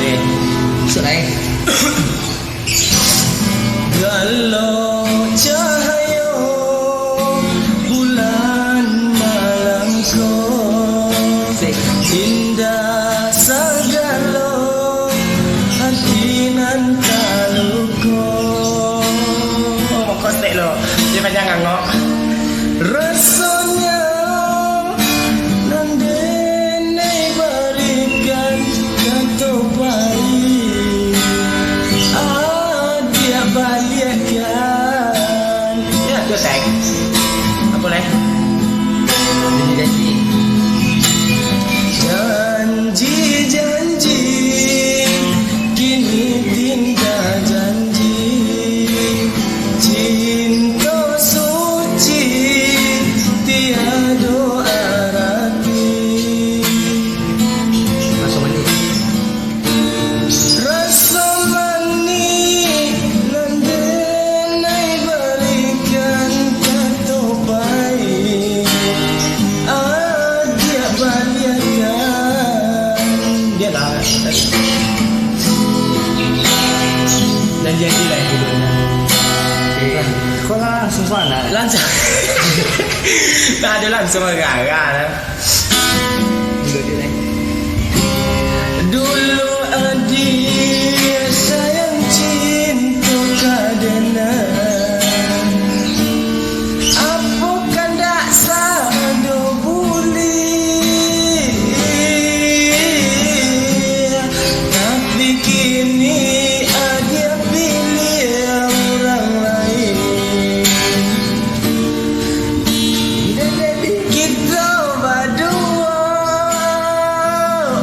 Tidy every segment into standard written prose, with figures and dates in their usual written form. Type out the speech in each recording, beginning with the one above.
Okey. Masuk lain. Kalau cahaya bulan malam ko indah segala hati nan kaluko. Oh, kostek lo. Dia panjang ngok. Rasanya nandene berikan kata baik. Dia balikan. Ya, tu sek. Apa lagi? Janji-janji kini tinggal janji. Cinta suci tiada arti. Rasa manis. Rasa manis nandenai berikan kata baik. Dia balikan. Dia lah. Dan jadi lah yang kedua. Kau langsung mana? Langsung. Tak ada langsung agak-agak lah. Dulu dia sayang cinta kadena. Apa kan tak sado boleh. Tapi kini dia pilih orang lain. Kita berdua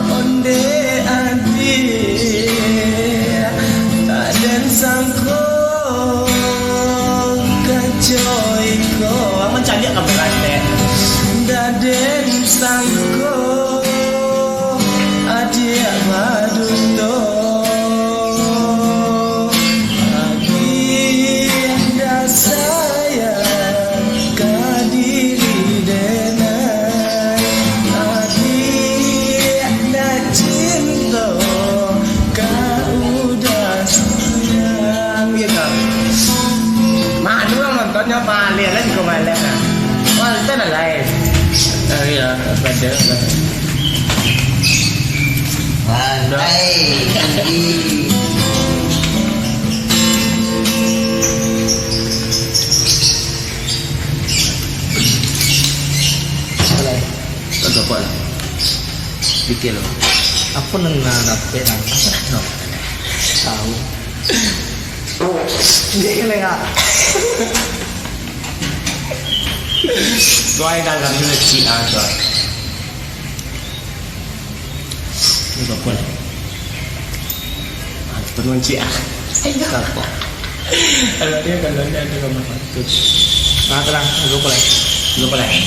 onde adi. Tak ada sangko kacau iko. Macam dia kan berante. Tak ada sangko adia baduto. Adia sayang kadiri denai. Adia cinta kau dah sayang. Gitu. Mak dulu nontonnya paling lagi ke malam lah. Nonton lah lain. Ya, pada. Pandai tinggi. Tak dapat lah. Fikir lah. Apa nang dapat nang? Tahu. Dia kena ngak. Goi dalam ni cik tu. Ni apa ni? Penuh cik ah. Apa? Kalau dia ada gambar patut. Terang. Lupa lagi. Lupa lagi.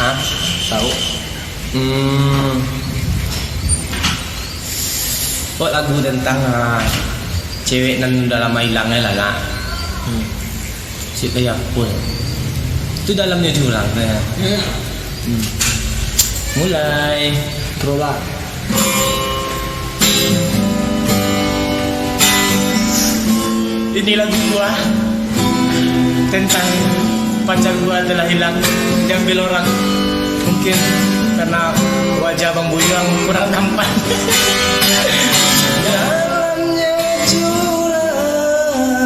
Ah, Tahu. Buat lagu tentang cewek nan dah lama hilang lah lah. Si kayak pun. Tu dalamnya jurang kan. Mulai. Terulang. Ini lagu gua tentang pacar gua telah hilang diambil orang. Mungkin karena wajah Bang Buyang kurang tampan. Dalamnya jurang